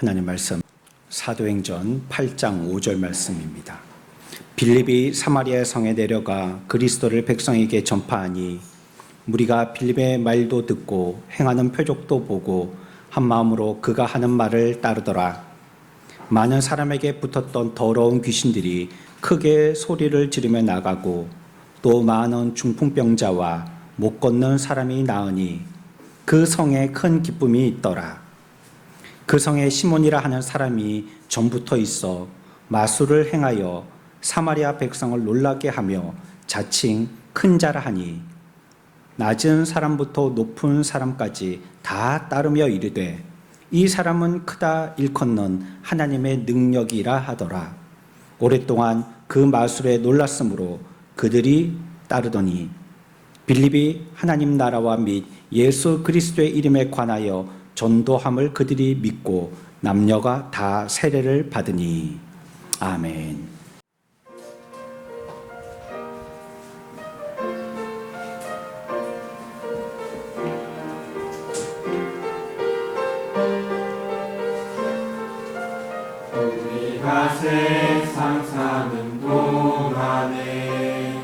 하나님 말씀 사도행전 8장 5절 말씀입니다. 빌립이 사마리아 성에 내려가 그리스도를 백성에게 전파하니 무리가 빌립의 말도 듣고 행하는 표적도 보고 한 마음으로 그가 하는 말을 따르더라. 많은 사람에게 붙었던 더러운 귀신들이 크게 소리를 지르며 나가고 또 많은 중풍병자와 못 걷는 사람이 나으니 그 성에 큰 기쁨이 있더라. 그 성에 시몬이라 하는 사람이 전부터 있어 마술을 행하여 사마리아 백성을 놀라게 하며 자칭 큰 자라 하니 낮은 사람부터 높은 사람까지 다 따르며 이르되 이 사람은 크다 일컫는 하나님의 능력이라 하더라. 오랫동안 그 마술에 놀랐으므로 그들이 따르더니 빌립이 하나님 나라와 및 예수 그리스도의 이름에 관하여 전도함을 그들이 믿고 남녀가 다 세례를 받으니. 아멘. 우리가 세상 사는 동안에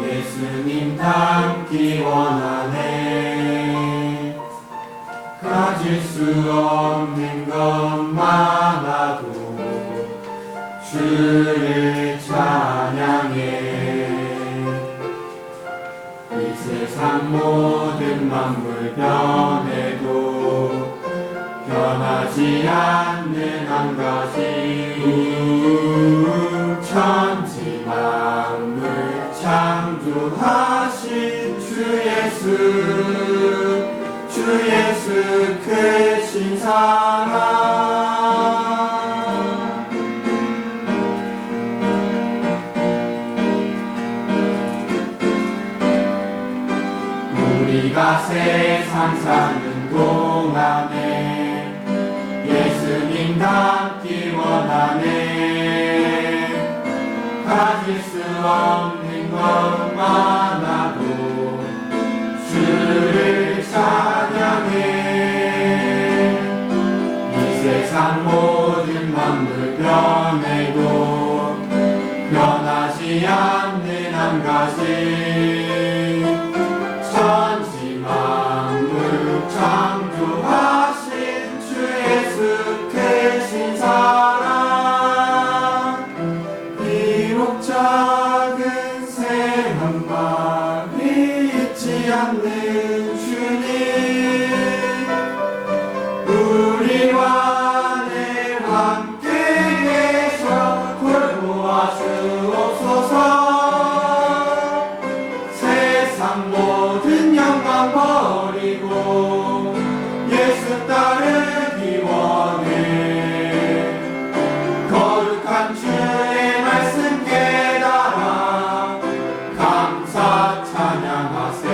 예수님 닮기 원하네. 가질 수 없는 것 많아도 주를 찬양해. 이 세상 모든 만물 변해도 변하지 않는 한 가지 천지 만물 창조하신 주 예수 크신 사랑. 우리가 세상 사는 동안에 예수님 닮기 원하네. 가질 수 없는 것 많아도 주를 찬양해. 이 세상 모든 만물 변해도 변하지 않는 한 가지 천지 만물 창조하신 주 예수 크신 사랑. 비록 작은 새 한 마리 잊지 않는 주님, 우리와 늘 함께 계셔 돌보아주옵소서. 세상 모든 영광 버리고 예수 따르기 원해. 거룩한 주의 말씀 깨달아 감사 찬양하세.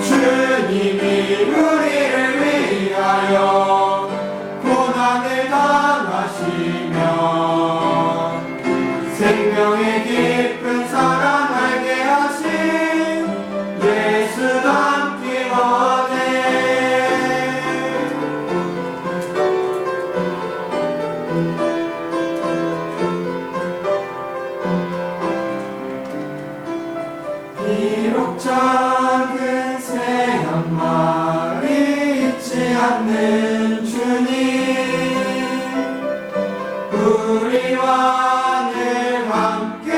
주님이 우리를 위하여 고난을 당하시며 생명의 깊은 사랑 알게 하신 예수 닮기 원해. 비록 작은 새 한 마리 잊지 않는 주님, 우리와 늘 함께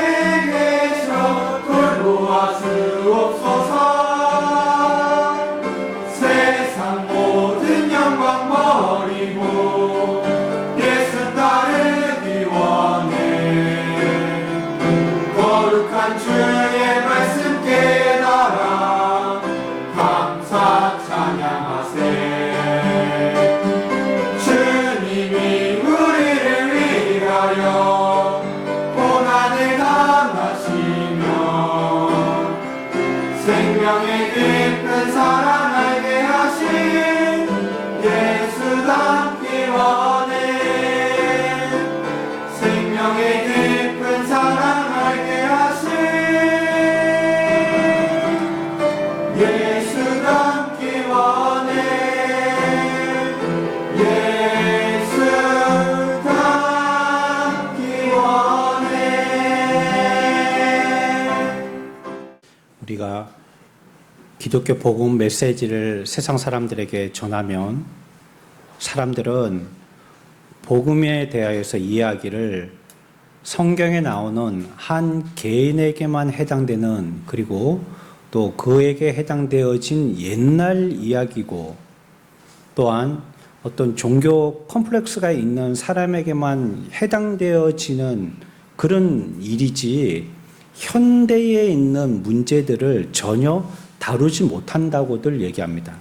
계셔 돌보아 주옵소서. 세상 모든 영광 버리고 예수 따르기 원해. 거룩한 주의 말씀 깨달아 감사 찬양하세. 기독교 복음 메시지를 세상 사람들에게 전하면 사람들은 복음에 대하여서 이야기를 성경에 나오는 한 개인에게만 해당되는, 그리고 또 그에게 해당되어진 옛날 이야기고, 또한 어떤 종교 컴플렉스가 있는 사람에게만 해당되어지는 그런 일이지, 현대에 있는 문제들을 전혀 다루지 못한다고들 얘기합니다.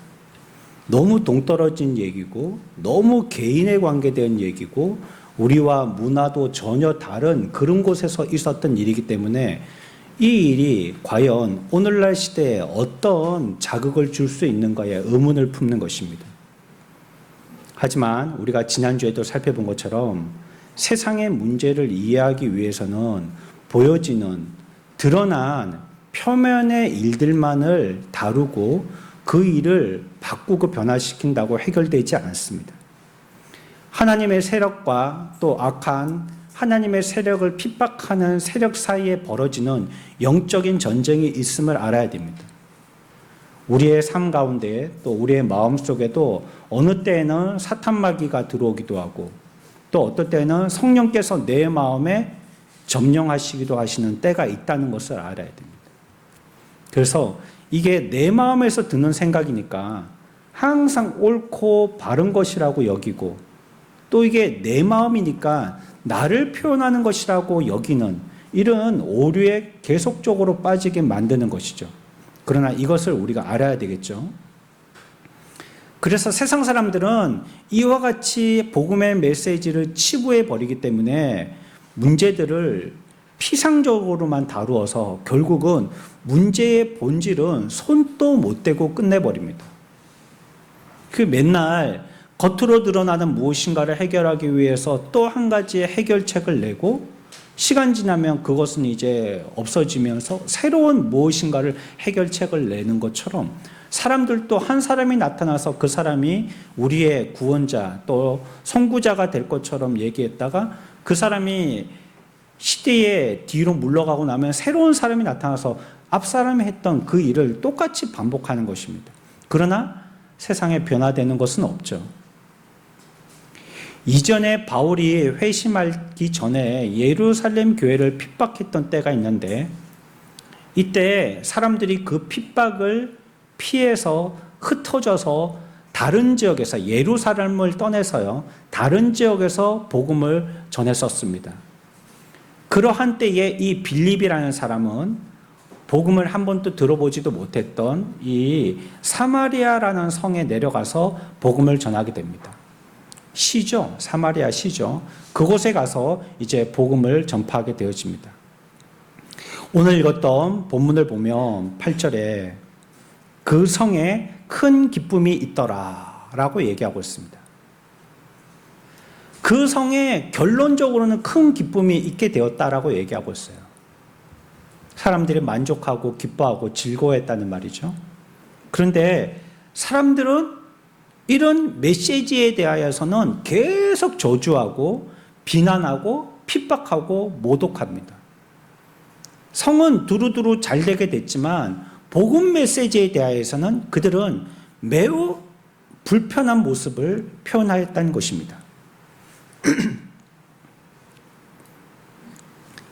너무 동떨어진 얘기고, 너무 개인에 관계된 얘기고, 우리와 문화도 전혀 다른 그런 곳에서 있었던 일이기 때문에 이 일이 과연 오늘날 시대에 어떤 자극을 줄 수 있는가에 의문을 품는 것입니다. 하지만 우리가 지난주에도 살펴본 것처럼 세상의 문제를 이해하기 위해서는 보여지는, 드러난 표면의 일들만을 다루고 그 일을 바꾸고 변화시킨다고 해결되지 않습니다. 하나님의 세력과 또 악한 하나님의 세력을 핍박하는 세력 사이에 벌어지는 영적인 전쟁이 있음을 알아야 됩니다. 우리의 삶 가운데 또 우리의 마음 속에도 어느 때에는 사탄 마귀가 들어오기도 하고, 또 어떨 때는 성령께서 내 마음에 점령하시기도 하시는 때가 있다는 것을 알아야 됩니다. 그래서 이게 내 마음에서 드는 생각이니까 항상 옳고 바른 것이라고 여기고, 또 이게 내 마음이니까 나를 표현하는 것이라고 여기는 이런 오류에 계속적으로 빠지게 만드는 것이죠. 그러나 이것을 우리가 알아야 되겠죠. 그래서 세상 사람들은 이와 같이 복음의 메시지를 치부해 버리기 때문에 문제들을 피상적으로만 다루어서 결국은 문제의 본질은 손도 못 대고 끝내버립니다. 그 맨날 겉으로 드러나는 무엇인가를 해결하기 위해서 또 한 가지의 해결책을 내고, 시간 지나면 그것은 이제 없어지면서 새로운 무엇인가를 해결책을 내는 것처럼 사람들도 한 사람이 나타나서 그 사람이 우리의 구원자 또 선구자가 될 것처럼 얘기했다가 그 사람이 시대의 뒤로 물러가고 나면 새로운 사람이 나타나서 앞 사람이 했던 그 일을 똑같이 반복하는 것입니다. 그러나 세상에 변화되는 것은 없죠. 이전에 바울이 회심하기 전에 예루살렘 교회를 핍박했던 때가 있는데, 이때 사람들이 그 핍박을 피해서 흩어져서 다른 지역에서, 예루살렘을 떠나서요, 다른 지역에서 복음을 전했었습니다. 그러한 때에 이 빌립이라는 사람은 복음을 한 번도 들어보지도 못했던 이 사마리아라는 성에 내려가서 복음을 전하게 됩니다. 시죠. 사마리아 시죠. 그곳에 가서 이제 복음을 전파하게 되어집니다. 오늘 읽었던 본문을 보면 8절에 그 성에 큰 기쁨이 있더라 라고 얘기하고 있습니다. 그 성에 결론적으로는 큰 기쁨이 있게 되었다라고 얘기하고 있어요. 사람들이 만족하고 기뻐하고 즐거워했다는 말이죠. 그런데 사람들은 이런 메시지에 대하여서는 계속 저주하고 비난하고 핍박하고 모독합니다. 성은 두루두루 잘 되게 됐지만 복음 메시지에 대하여서는 그들은 매우 불편한 모습을 표현하였다는 것입니다.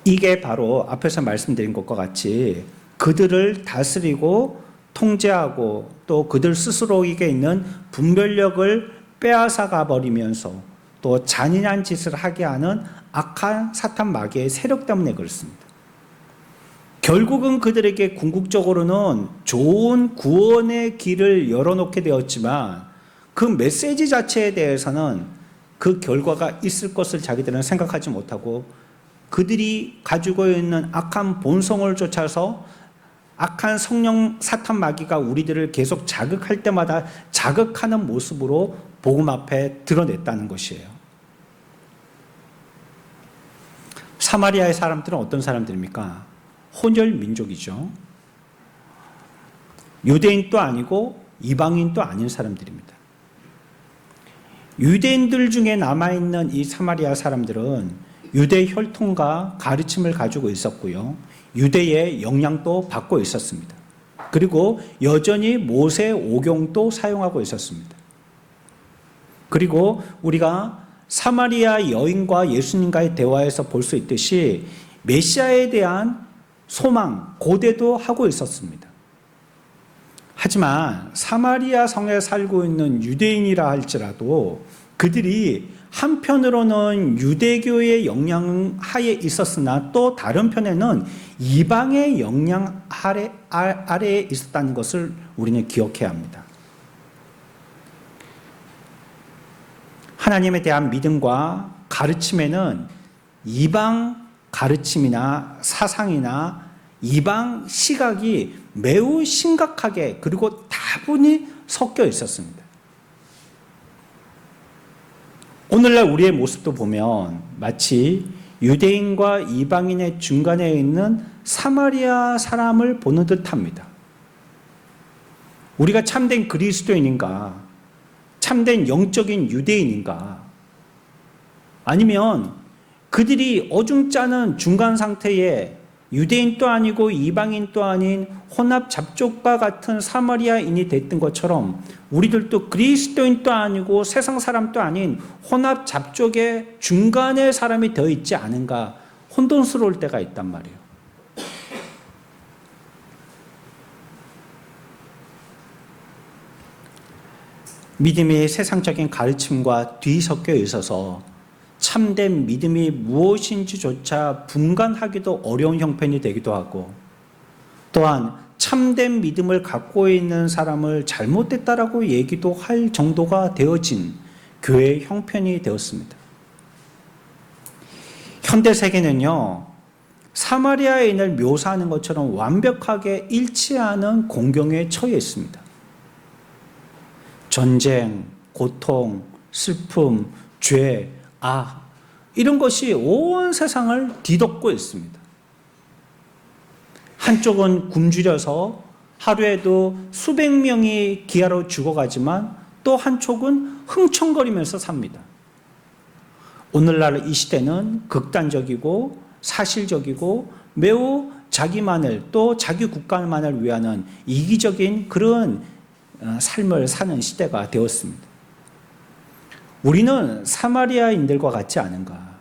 이게 바로 앞에서 말씀드린 것과 같이 그들을 다스리고 통제하고 또 그들 스스로에게 있는 분별력을 빼앗아가 버리면서 또 잔인한 짓을 하게 하는 악한 사탄 마귀의 세력 때문에 그렇습니다. 결국은 그들에게 궁극적으로는 좋은 구원의 길을 열어놓게 되었지만 그 메시지 자체에 대해서는 그 결과가 있을 것을 자기들은 생각하지 못하고 그들이 가지고 있는 악한 본성을 쫓아서 악한 성령 사탄 마귀가 우리들을 계속 자극할 때마다 자극하는 모습으로 복음 앞에 드러냈다는 것이에요. 사마리아의 사람들은 어떤 사람들입니까? 혼혈 민족이죠. 유대인도 아니고 이방인도 아닌 사람들입니다. 유대인들 중에 남아있는 이 사마리아 사람들은 유대 혈통과 가르침을 가지고 있었고요. 유대의 영향도 받고 있었습니다. 그리고 여전히 모세 오경도 사용하고 있었습니다. 그리고 우리가 사마리아 여인과 예수님과의 대화에서 볼 수 있듯이 메시아에 대한 소망, 고대도 하고 있었습니다. 하지만 사마리아 성에 살고 있는 유대인이라 할지라도 그들이 한편으로는 유대교의 영향 하에 있었으나 또 다른 편에는 이방의 영향 아래에 있었다는 것을 우리는 기억해야 합니다. 하나님에 대한 믿음과 가르침에는 이방 가르침이나 사상이나 이방 시각이 매우 심각하게 그리고 다분히 섞여 있었습니다. 오늘날 우리의 모습도 보면 마치 유대인과 이방인의 중간에 있는 사마리아 사람을 보는 듯합니다. 우리가 참된 그리스도인인가? 참된 영적인 유대인인가? 아니면 그들이 어중짜는 중간 상태에 유대인도 아니고 이방인도 아닌 혼합 잡족과 같은 사마리아인이 됐던 것처럼 우리들도 그리스도인도 아니고 세상 사람도 아닌 혼합 잡족의 중간의 사람이 되어 있지 않은가 혼돈스러울 때가 있단 말이에요. 믿음이 세상적인 가르침과 뒤섞여 있어서 참된 믿음이 무엇인지조차 분간하기도 어려운 형편이 되기도 하고, 또한 참된 믿음을 갖고 있는 사람을 잘못됐다라고 얘기도 할 정도가 되어진 교회의 형편이 되었습니다. 현대 세계는요, 사마리아인을 묘사하는 것처럼 완벽하게 일치하는 공경에 처해 있습니다. 전쟁, 고통, 슬픔, 죄, 이런 것이 온 세상을 뒤덮고 있습니다. 한쪽은 굶주려서 하루에도 수백 명이 기아로 죽어가지만 또 한쪽은 흥청거리면서 삽니다. 오늘날 이 시대는 극단적이고 사실적이고 매우 자기만을 또 자기 국가만을 위하는 이기적인 그런 삶을 사는 시대가 되었습니다. 우리는 사마리아인들과 같지 않은가?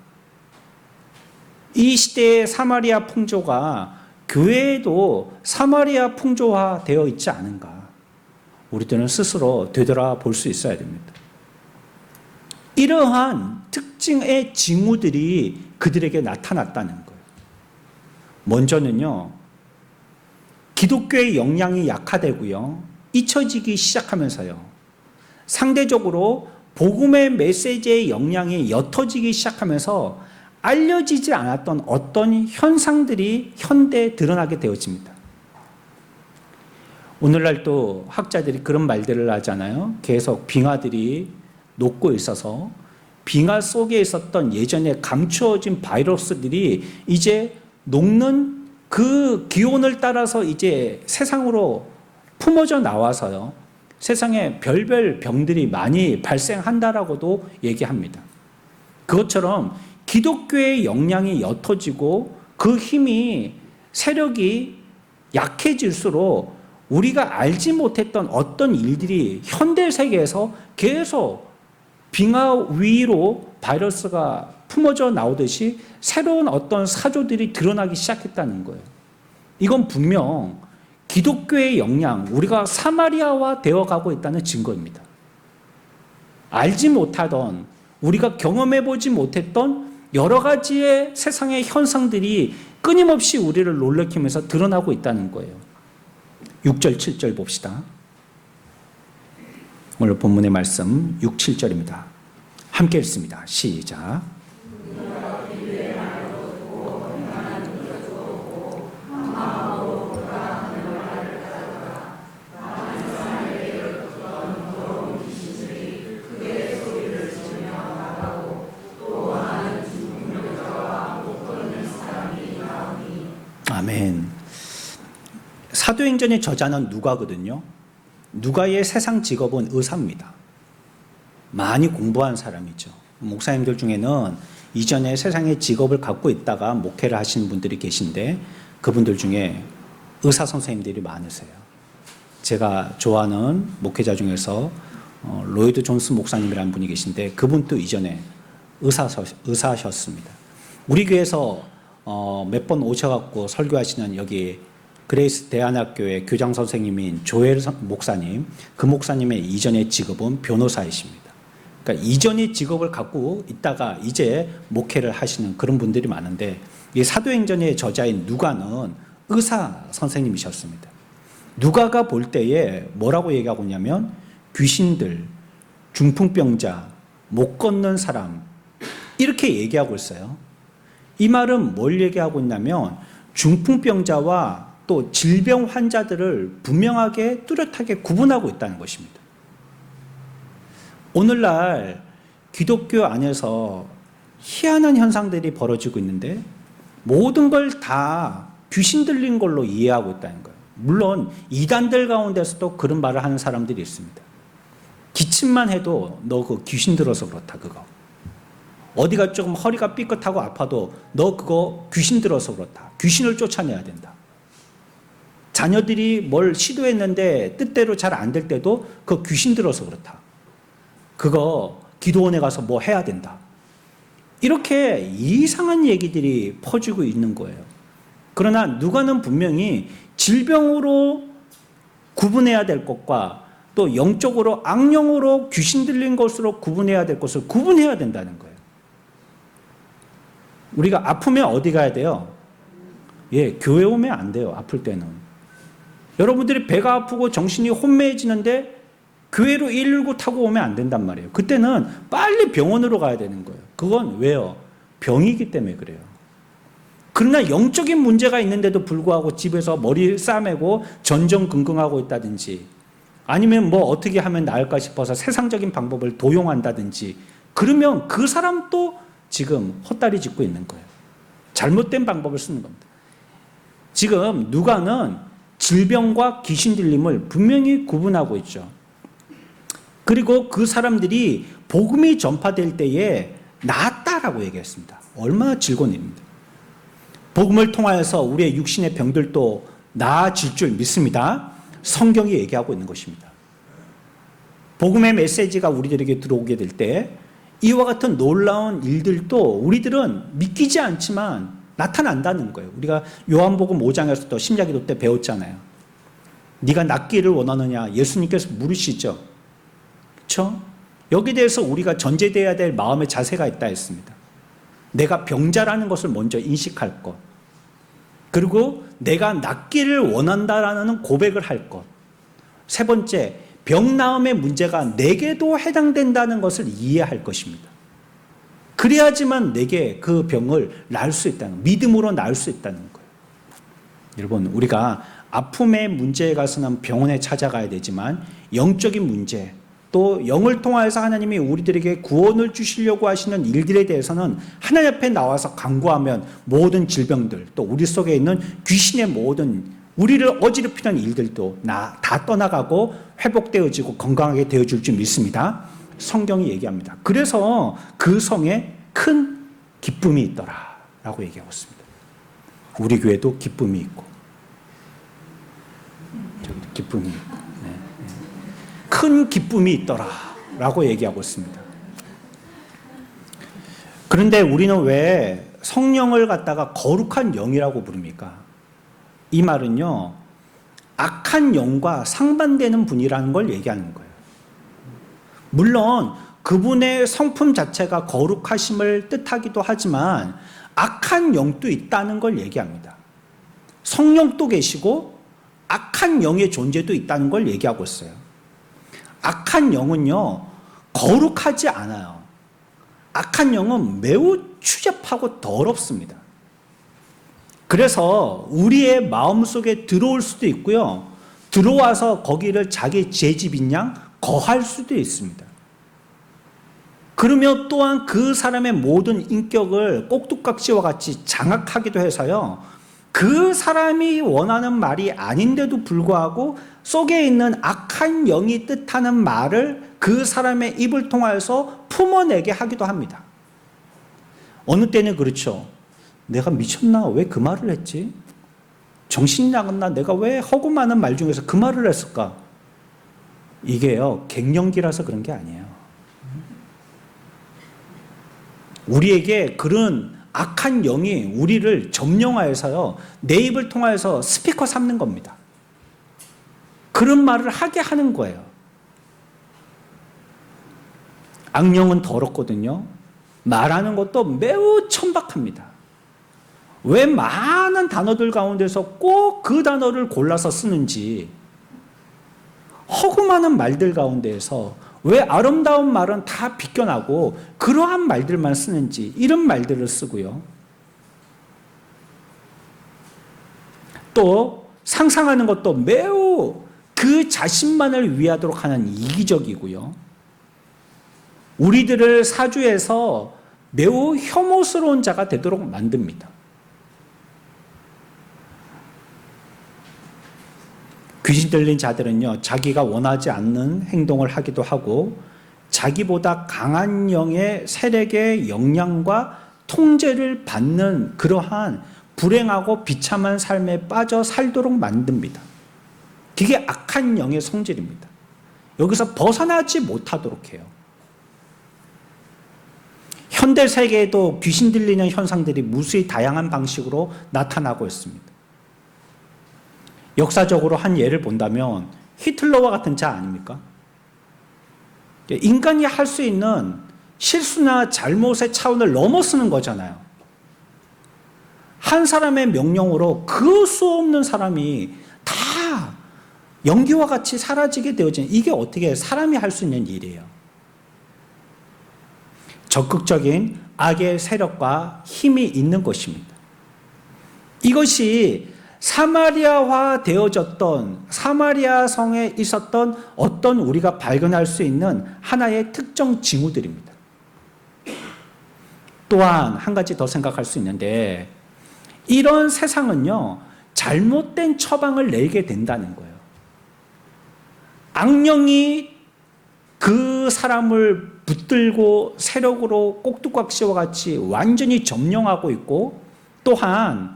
이 시대의 사마리아 풍조가 교회에도 사마리아 풍조화 되어 있지 않은가? 우리들은 스스로 되돌아볼 수 있어야 됩니다. 이러한 특징의 징후들이 그들에게 나타났다는 거예요. 먼저는요, 기독교의 영향이 약화되고요, 잊혀지기 시작하면서요, 상대적으로 복음의 메시지의 영향이 옅어지기 시작하면서 알려지지 않았던 어떤 현상들이 현대에 드러나게 되어집니다. 오늘날 또 학자들이 그런 말들을 하잖아요. 계속 빙하들이 녹고 있어서 빙하 속에 있었던 예전에 감추어진 바이러스들이 이제 녹는 그 기온을 따라서 이제 세상으로 품어져 나와서요, 세상에 별별 병들이 많이 발생한다라고도 얘기합니다. 그것처럼 기독교의 영향이 옅어지고 그 힘이 세력이 약해질수록 우리가 알지 못했던 어떤 일들이 현대 세계에서 계속 빙하 위로 바이러스가 품어져 나오듯이 새로운 어떤 사조들이 드러나기 시작했다는 거예요. 이건 분명 기독교의 영향, 우리가 사마리아화 되어가고 있다는 증거입니다. 알지 못하던, 우리가 경험해보지 못했던 여러 가지의 세상의 현상들이 끊임없이 우리를 놀래키면서 드러나고 있다는 거예요. 6절, 7절 봅시다. 오늘 본문의 말씀 6, 7절입니다. 함께 읽습니다. 시작. 아멘. 사도행전의 저자는 누가거든요. 누가의 세상 직업은 의사입니다. 많이 공부한 사람이죠. 목사님들 중에는 이전에 세상의 직업을 갖고 있다가 목회를 하시는 분들이 계신데 그분들 중에 의사 선생님들이 많으세요. 제가 좋아하는 목회자 중에서 로이드 존스 목사님이라는 분이 계신데 그분도 이전에 의사셨습니다. 우리 교회에서 몇 번 오셔갖고 설교하시는 여기 그레이스 대안학교의 교장 선생님인 조엘 목사님, 그 목사님의 이전의 직업은 변호사이십니다. 그러니까 이전의 직업을 갖고 있다가 이제 목회를 하시는 그런 분들이 많은데, 이 사도행전의 저자인 누가는 의사 선생님이셨습니다. 누가가 볼 때에 뭐라고 얘기하고 있냐면 귀신들, 중풍병자, 못 걷는 사람 이렇게 얘기하고 있어요. 이 말은 뭘 얘기하고 있냐면 중풍병자와 또 질병 환자들을 분명하게 뚜렷하게 구분하고 있다는 것입니다. 오늘날 기독교 안에서 희한한 현상들이 벌어지고 있는데 모든 걸 다 귀신 들린 걸로 이해하고 있다는 거예요. 물론 이단들 가운데서도 그런 말을 하는 사람들이 있습니다. 기침만 해도 너 그거 귀신 들어서 그렇다 그거. 어디가 조금 허리가 삐끗하고 아파도 너 그거 귀신 들어서 그렇다. 귀신을 쫓아내야 된다. 자녀들이 뭘 시도했는데 뜻대로 잘 안 될 때도 그거 귀신 들어서 그렇다. 그거 기도원에 가서 뭐 해야 된다. 이렇게 이상한 얘기들이 퍼지고 있는 거예요. 그러나 누가는 분명히 질병으로 구분해야 될 것과 또 영적으로 악령으로 귀신 들린 것으로 구분해야 될 것을 구분해야 된다는 거예요. 우리가 아프면 어디 가야 돼요? 교회 오면 안 돼요. 아플 때는. 여러분들이 배가 아프고 정신이 혼미해지는데 교회로 119 타고 오면 안 된단 말이에요. 그때는 빨리 병원으로 가야 되는 거예요. 그건 왜요? 병이기 때문에 그래요. 그러나 영적인 문제가 있는데도 불구하고 집에서 머리 싸매고 전전긍긍하고 있다든지 아니면 뭐 어떻게 하면 나을까 싶어서 세상적인 방법을 도용한다든지 그러면 그 사람도 지금 헛다리 짚고 있는 거예요. 잘못된 방법을 쓰는 겁니다. 지금 누가는 질병과 귀신 들림을 분명히 구분하고 있죠. 그리고 그 사람들이 복음이 전파될 때에 낫다라고 얘기했습니다. 얼마나 즐거운 일입니다. 복음을 통하여서 우리의 육신의 병들도 나아질 줄 믿습니다. 성경이 얘기하고 있는 것입니다. 복음의 메시지가 우리들에게 들어오게 될 때 이와 같은 놀라운 일들도 우리들은 믿기지 않지만 나타난다는 거예요. 우리가 요한복음 5장에서도 심야기도 때 배웠잖아요. 네가 낫기를 원하느냐 예수님께서 물으시죠. 그렇죠? 여기에 대해서 우리가 전제되어야 될 마음의 자세가 있다 했습니다. 내가 병자라는 것을 먼저 인식할 것, 그리고 내가 낫기를 원한다라는 고백을 할 것, 세 번째, 병 나음의 문제가 내게도 해당된다는 것을 이해할 것입니다. 그래야지만 내게 그 병을 나을 수 있다는, 믿음으로 나을 수 있다는 거예요. 여러분, 우리가 아픔의 문제에 가서는 병원에 찾아가야 되지만 영적인 문제, 또 영을 통하여서 하나님이 우리들에게 구원을 주시려고 하시는 일들에 대해서는 하나님 앞에 나와서 간구하면 모든 질병들, 또 우리 속에 있는 귀신의 모든 우리를 어지럽히는 일들도 다 떠나가고 회복되어지고 건강하게 되어질 줄 믿습니다. 성경이 얘기합니다. 그래서 그 성에 큰 기쁨이 있더라 라고 얘기하고 있습니다. 우리 교회도 기쁨이 있고 저기도 기쁨이 있고 큰 기쁨이 있더라 라고 얘기하고 있습니다. 그런데 우리는 왜 성령을 갖다가 거룩한 영이라고 부릅니까? 이 말은요, 악한 영과 상반되는 분이라는 걸 얘기하는 거예요. 물론 그분의 성품 자체가 거룩하심을 뜻하기도 하지만 악한 영도 있다는 걸 얘기합니다. 성령도 계시고 악한 영의 존재도 있다는 걸 얘기하고 있어요. 악한 영은요, 거룩하지 않아요. 악한 영은 매우 추잡하고 더럽습니다. 그래서 우리의 마음속에 들어올 수도 있고요, 들어와서 거기를 자기 제 집인 양 거할 수도 있습니다. 그러면 또한 그 사람의 모든 인격을 꼭두각시와 같이 장악하기도 해서요, 그 사람이 원하는 말이 아닌데도 불구하고 속에 있는 악한 영이 뜻하는 말을 그 사람의 입을 통하여서 품어내게 하기도 합니다. 어느 때는 그렇죠. 내가 미쳤나? 왜 그 말을 했지? 정신이 나갔나? 내가 왜 허구 많은 말 중에서 그 말을 했을까? 이게요, 갱년기라서 그런 게 아니에요. 우리에게 그런 악한 영이 우리를 점령하여서요, 내 입을 통하여서 스피커 삼는 겁니다. 그런 말을 하게 하는 거예요. 악령은 더럽거든요. 말하는 것도 매우 천박합니다. 왜 많은 단어들 가운데서 꼭 그 단어를 골라서 쓰는지, 허구 많은 말들 가운데에서 왜 아름다운 말은 다 비껴나고 그러한 말들만 쓰는지, 이런 말들을 쓰고요. 또 상상하는 것도 매우 그 자신만을 위하도록 하는 이기적이고요. 우리들을 사주에서 매우 혐오스러운 자가 되도록 만듭니다. 귀신 들린 자들은요, 자기가 원하지 않는 행동을 하기도 하고 자기보다 강한 영의 세력의 영향과 통제를 받는 그러한 불행하고 비참한 삶에 빠져 살도록 만듭니다. 그게 악한 영의 성질입니다. 여기서 벗어나지 못하도록 해요. 현대 세계에도 귀신 들리는 현상들이 무수히 다양한 방식으로 나타나고 있습니다. 역사적으로 한 예를 본다면 히틀러와 같은 자 아닙니까? 인간이 할 수 있는 실수나 잘못의 차원을 넘어서는 거잖아요. 한 사람의 명령으로 그 수 없는 사람이 다 연기와 같이 사라지게 되어진, 이게 어떻게 사람이 할 수 있는 일이에요? 적극적인 악의 세력과 힘이 있는 것입니다. 이것이 사마리아화 되어졌던, 사마리아 성에 있었던 어떤 우리가 발견할 수 있는 하나의 특정 징후들입니다. 또한 한 가지 더 생각할 수 있는데, 이런 세상은요, 잘못된 처방을 내게 된다는 거예요. 악령이 그 사람을 붙들고 세력으로 꼭두각시와 같이 완전히 점령하고 있고, 또한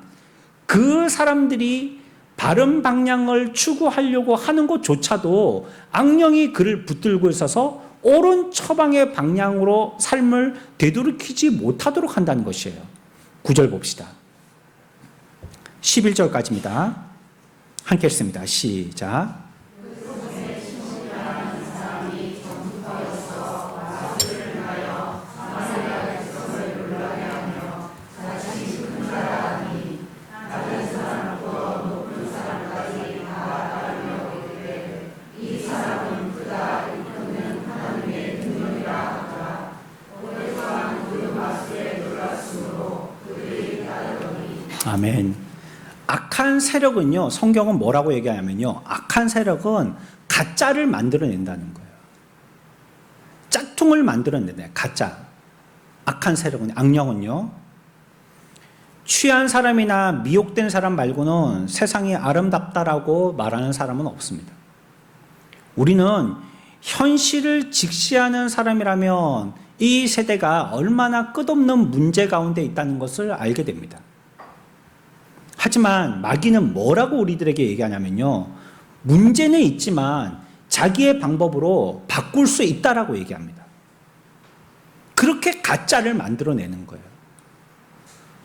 그 사람들이 바른 방향을 추구하려고 하는 것조차도 악령이 그를 붙들고 있어서 옳은 처방의 방향으로 삶을 되돌이키지 못하도록 한다는 것이에요. 9절 봅시다. 11절까지입니다. 함께 읽습니다. 시작. 아멘. 악한 세력은요, 성경은 뭐라고 얘기하냐면요, 악한 세력은 가짜를 만들어낸다는 거예요. 짝퉁을 만들어낸다. 가짜. 악한 세력은, 악령은요, 취한 사람이나 미혹된 사람 말고는 세상이 아름답다라고 말하는 사람은 없습니다. 우리는 현실을 직시하는 사람이라면 이 세대가 얼마나 끝없는 문제 가운데 있다는 것을 알게 됩니다. 하지만 마귀는 뭐라고 우리들에게 얘기하냐면요, 문제는 있지만 자기의 방법으로 바꿀 수 있다라고 얘기합니다. 그렇게 가짜를 만들어내는 거예요.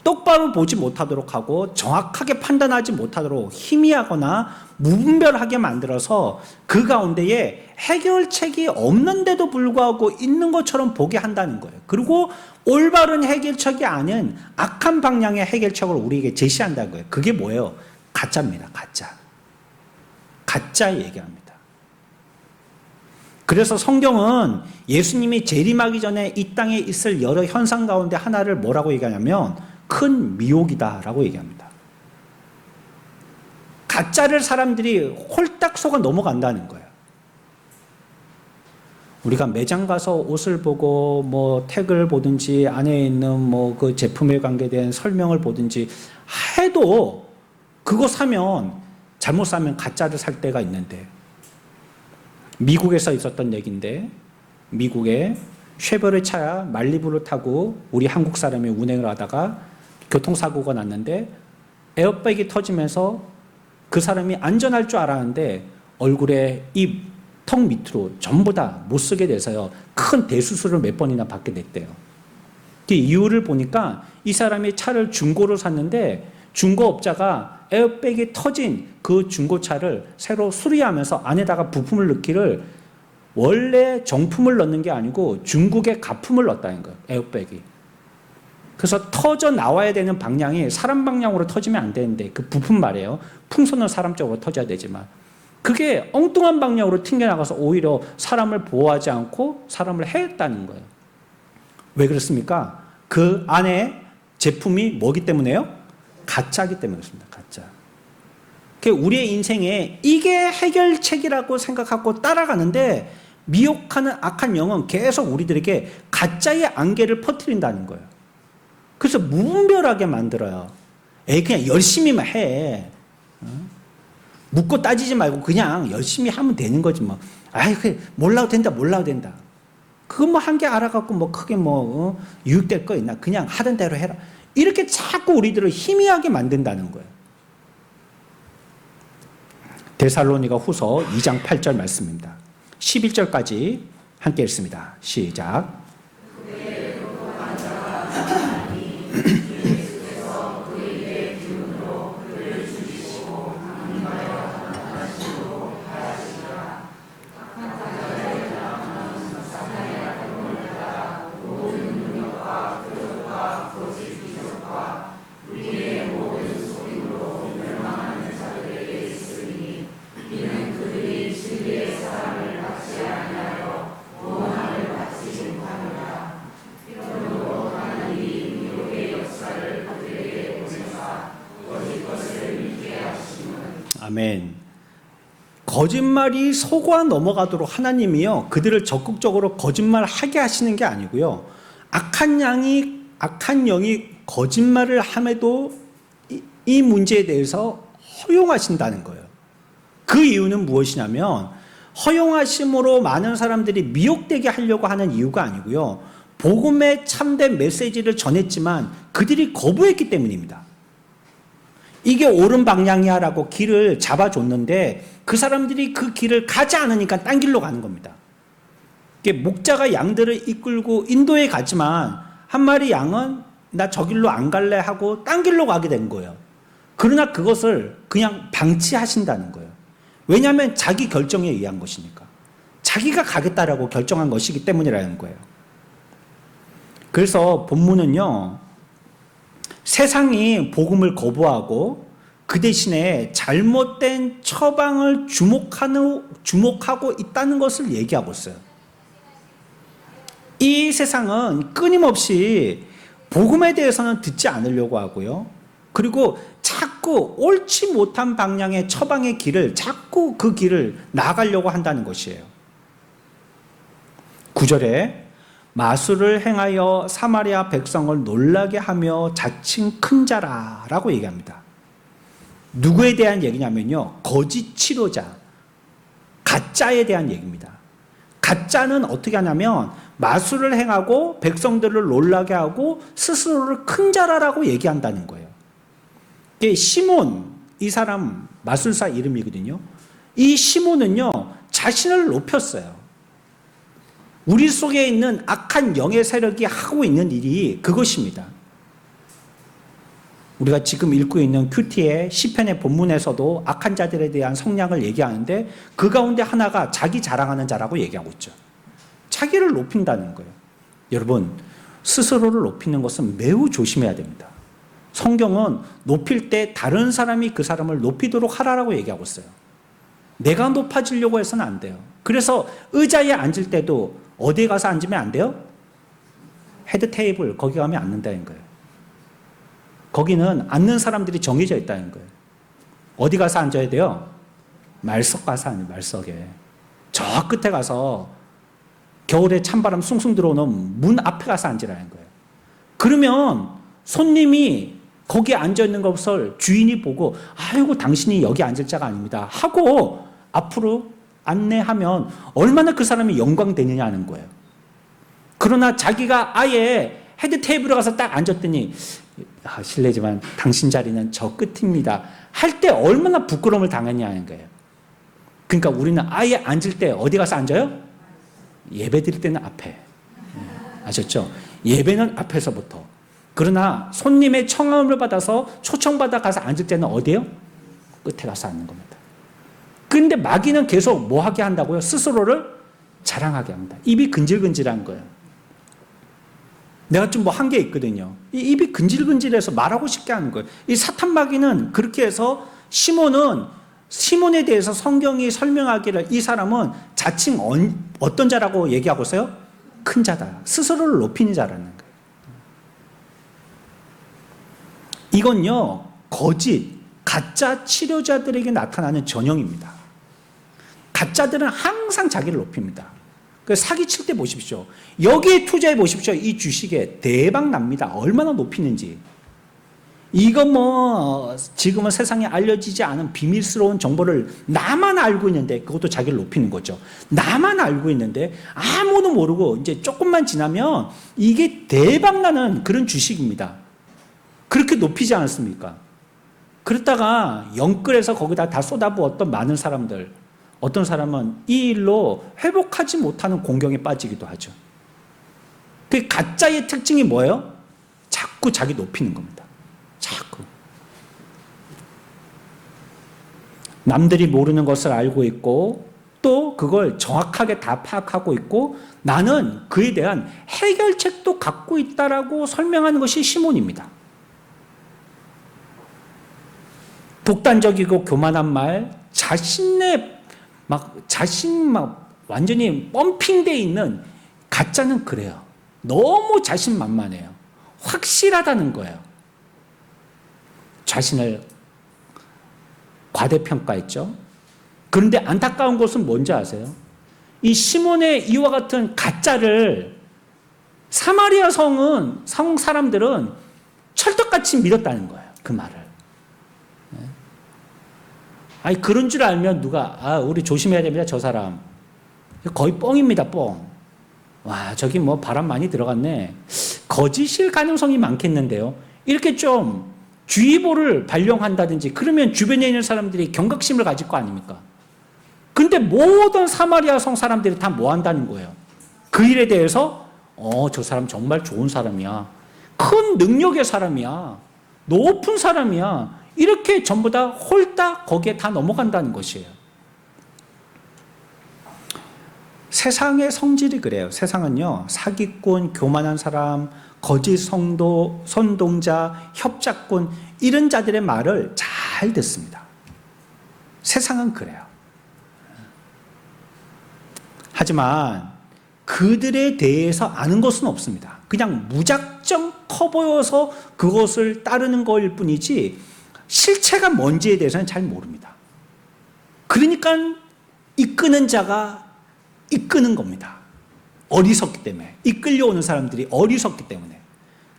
똑바로 보지 못하도록 하고 정확하게 판단하지 못하도록 희미하거나 무분별하게 만들어서 그 가운데에 해결책이 없는데도 불구하고 있는 것처럼 보게 한다는 거예요. 그리고 올바른 해결책이 아닌 악한 방향의 해결책을 우리에게 제시한다는 거예요. 그게 뭐예요? 가짜입니다. 가짜. 가짜 얘기합니다. 그래서 성경은 예수님이 재림하기 전에 이 땅에 있을 여러 현상 가운데 하나를 뭐라고 얘기하냐면 큰 미혹이다라고 얘기합니다. 가짜를 사람들이 홀딱 속아 넘어간다는 거예요. 우리가 매장 가서 옷을 보고 뭐 택을 보든지 안에 있는 뭐 그 제품에 관계된 설명을 보든지 해도 그거 사면, 잘못 사면 가짜를 살 때가 있는데, 미국에서 있었던 얘기인데, 미국에 쉐보레 차 말리부를 타고 우리 한국 사람이 운행을 하다가 교통사고가 났는데 에어백이 터지면서 그 사람이 안전할 줄 알았는데 얼굴에 입, 턱 밑으로 전부 다 못 쓰게 돼서요. 큰 대수술을 몇 번이나 받게 됐대요. 그 이유를 보니까 이 사람이 차를 중고로 샀는데 중고업자가 에어백이 터진 그 중고차를 새로 수리하면서 안에다가 부품을 넣기를 원래 정품을 넣는 게 아니고 중국의 가품을 넣었다는 거예요. 에어백이. 그래서 터져 나와야 되는 방향이 사람 방향으로 터지면 안 되는데 그 부품 말이에요. 풍선은 사람 쪽으로 터져야 되지만 그게 엉뚱한 방향으로 튕겨나가서 오히려 사람을 보호하지 않고 사람을 해했다는 거예요. 왜 그렇습니까? 그 안에 제품이 뭐기 때문에요? 가짜기 때문에 그렇습니다. 가짜. 우리의 인생에 이게 해결책이라고 생각하고 따라가는데 미혹하는 악한 영은 계속 우리들에게 가짜의 안개를 퍼뜨린다는 거예요. 그래서 무분별하게 만들어요. 그냥 열심히만 해. 묻고 따지지 말고 그냥 열심히 하면 되는 거지 뭐. 몰라도 된다. 그거 뭐 한 개 알아갖고 뭐 크게 유익될 거 있나? 그냥 하던 대로 해라. 이렇게 자꾸 우리들을 희미하게 만든다는 거예요. 데살로니가 후서 2장 8절 말씀입니다. 11절까지 함께 읽습니다. 시작. 아멘. 거짓말이 속아 넘어가도록 하나님이요 그들을 적극적으로 거짓말하게 하시는 게 아니고요. 악한 영이 거짓말을 함에도 이 문제에 대해서 허용하신다는 거예요. 그 이유는 무엇이냐면 허용하심으로 많은 사람들이 미혹되게 하려고 하는 이유가 아니고요. 복음의 참된 메시지를 전했지만 그들이 거부했기 때문입니다. 이게 옳은 방향이야 라고 길을 잡아줬는데 그 사람들이 그 길을 가지 않으니까 딴 길로 가는 겁니다. 목자가 양들을 이끌고 인도에 가지만 한 마리 양은 나 저 길로 안 갈래 하고 딴 길로 가게 된 거예요. 그러나 그것을 그냥 방치하신다는 거예요. 왜냐하면 자기 결정에 의한 것이니까. 자기가 가겠다라고 결정한 것이기 때문이라는 거예요. 그래서 본문은요. 세상이 복음을 거부하고 그 대신에 잘못된 처방을 주목하고 있다는 것을 얘기하고 있어요. 이 세상은 끊임없이 복음에 대해서는 듣지 않으려고 하고요. 그리고 자꾸 옳지 못한 방향의 처방의 길을 자꾸 그 길을 나가려고 한다는 것이에요. 9절에 마술을 행하여 사마리아 백성을 놀라게 하며 자칭 큰 자라라고 얘기합니다. 누구에 대한 얘기냐면요. 거짓 치료자, 가짜에 대한 얘기입니다. 가짜는 어떻게 하냐면 마술을 행하고 백성들을 놀라게 하고 스스로를 큰 자라라고 얘기한다는 거예요. 시몬, 이 사람 마술사 이름이거든요. 이 시몬은요. 자신을 높였어요. 우리 속에 있는 악한 영의 세력이 하고 있는 일이 그것입니다. 우리가 지금 읽고 있는 큐티의 시편의 본문에서도 악한 자들에 대한 성량을 얘기하는데 그 가운데 하나가 자기 자랑하는 자라고 얘기하고 있죠. 자기를 높인다는 거예요. 여러분, 스스로를 높이는 것은 매우 조심해야 됩니다. 성경은 높일 때 다른 사람이 그 사람을 높이도록 하라라고 얘기하고 있어요. 내가 높아지려고 해서는 안 돼요. 그래서 의자에 앉을 때도 어디에 가서 앉으면 안 돼요? 헤드 테이블, 거기 가면 앉는다는 거예요. 거기는 앉는 사람들이 정해져 있다는 거예요. 어디 가서 앉아야 돼요? 말석 가서 앉아요, 말석에. 저 끝에 가서 겨울에 찬바람 숭숭 들어오는 문 앞에 가서 앉으라는 거예요. 그러면 손님이 거기에 앉아있는 것을 주인이 보고 아이고 당신이 여기 앉을 자가 아닙니다 하고 앞으로 안내하면 얼마나 그 사람이 영광되느냐 하는 거예요. 그러나 자기가 아예 헤드 테이블에 가서 딱 앉았더니 실례지만 당신 자리는 저 끝입니다. 할 때 얼마나 부끄러움을 당했냐는 거예요. 그러니까 우리는 아예 앉을 때 어디 가서 앉아요? 예배 드릴 때는 앞에. 아셨죠? 예배는 앞에서부터. 그러나 손님의 청함을 받아서 초청받아 가서 앉을 때는 어디예요? 끝에 가서 앉는 겁니다. 그런데 마귀는 계속 뭐 하게 한다고요? 스스로를 자랑하게 합니다. 입이 근질근질한 거예요. 내가 좀 뭐 한 게 있거든요. 이 입이 근질근질해서 말하고 싶게 하는 거예요. 이 사탄 마귀는 그렇게 해서 시몬에 대해서 성경이 설명하기를 이 사람은 자칭 어떤 자라고 얘기하고 있어요? 큰 자다. 스스로를 높이는 자라는 거예요. 이건요, 거짓, 가짜 치료자들에게 나타나는 전형입니다. 가짜들은 항상 자기를 높입니다. 사기칠 때 보십시오. 여기에 투자해 보십시오. 이 주식에 대박 납니다. 얼마나 높이는지. 이거 뭐 지금은 세상에 알려지지 않은 비밀스러운 정보를 나만 알고 있는데 그것도 자기를 높이는 거죠. 나만 알고 있는데 아무도 모르고 이제 조금만 지나면 이게 대박 나는 그런 주식입니다. 그렇게 높이지 않았습니까? 그랬다가 영끌에서 거기다 다 쏟아부었던 많은 사람들, 어떤 사람은 이 일로 회복하지 못하는 공경에 빠지기도 하죠. 그 가짜의 특징이 뭐예요? 자꾸 자기 높이는 겁니다. 자꾸. 남들이 모르는 것을 알고 있고 또 그걸 정확하게 다 파악하고 있고 나는 그에 대한 해결책도 갖고 있다라고 설명하는 것이 시몬입니다. 독단적이고 교만한 말, 자신 완전히 펌핑되어 있는 가짜는 그래요. 너무 자신만만해요. 확실하다는 거예요. 자신을 과대평가했죠. 그런데 안타까운 것은 뭔지 아세요? 이 시몬의 이와 같은 가짜를 사마리아 성 사람들은 철떡같이 믿었다는 거예요. 그 말을. 아니 그런 줄 알면 누가 우리 조심해야 됩니다. 저 사람 거의 뻥입니다. 뻥. 와 저기 뭐 바람 많이 들어갔네. 거짓일 가능성이 많겠는데요. 이렇게 좀 주의보를 발령한다든지 그러면 주변에 있는 사람들이 경각심을 가질 거 아닙니까? 근데 모든 사마리아 성 사람들이 다 뭐 한다는 거예요? 그 일에 대해서 저 사람 정말 좋은 사람이야. 큰 능력의 사람이야. 높은 사람이야. 이렇게 전부 다 홀딱 거기에 다 넘어간다는 것이에요. 세상의 성질이 그래요. 세상은요, 사기꾼, 교만한 사람, 거짓 성도, 선동자, 협작꾼 이런 자들의 말을 잘 듣습니다. 세상은 그래요. 하지만 그들에 대해서 아는 것은 없습니다. 그냥 무작정 커 보여서 그것을 따르는 것일 뿐이지 실체가 뭔지에 대해서는 잘 모릅니다. 그러니까 이끄는 자가 이끄는 겁니다. 어리석기 때문에. 이끌려오는 사람들이 어리석기 때문에.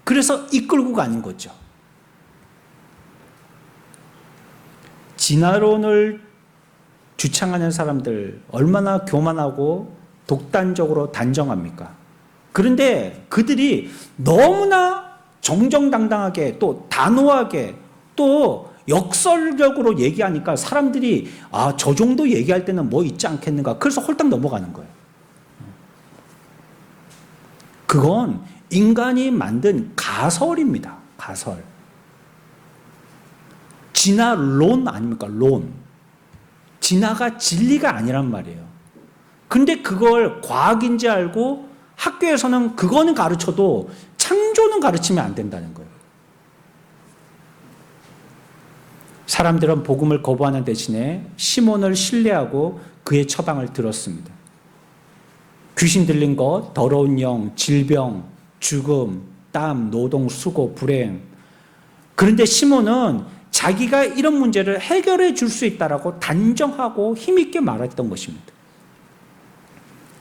그래서 이끌고 가는 거죠. 진화론을 주창하는 사람들 얼마나 교만하고 독단적으로 단정합니까? 그런데 그들이 너무나 정정당당하게 또 단호하게 또 역설적으로 얘기하니까 사람들이 저 정도 얘기할 때는 뭐 있지 않겠는가. 그래서 홀딱 넘어가는 거예요. 그건 인간이 만든 가설입니다. 가설. 진화론 아닙니까? 론. 진화가 진리가 아니란 말이에요. 근데 그걸 과학인지 알고 학교에서는 그거는 가르쳐도 창조는 가르치면 안 된다는 거예요. 사람들은 복음을 거부하는 대신에 시몬을 신뢰하고 그의 처방을 들었습니다. 귀신 들린 것, 더러운 영, 질병, 죽음, 땀, 노동, 수고, 불행. 그런데 시몬은 자기가 이런 문제를 해결해 줄 수 있다라고 단정하고 힘있게 말했던 것입니다.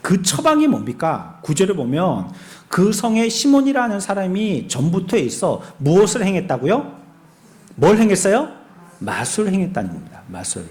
그 처방이 뭡니까? 9절을 보면 그 성에 시몬이라는 사람이 전부터 있어 무엇을 행했다고요? 뭘 행했어요? 마술을 행했다는 겁니다. 마술.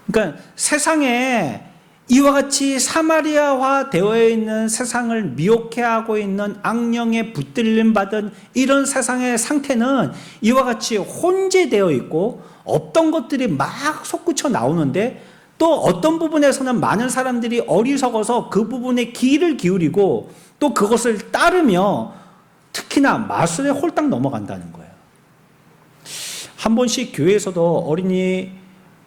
그러니까 세상에 이와 같이 사마리아화 되어 있는 세상을 미혹해하고 있는 악령에 붙들림 받은 이런 세상의 상태는 이와 같이 혼재되어 있고 없던 것들이 막 솟구쳐 나오는데 또 어떤 부분에서는 많은 사람들이 어리석어서 그 부분에 귀를 기울이고 또 그것을 따르며 특히나 마술에 홀딱 넘어간다는 거예요. 한 번씩 교회에서도 어린이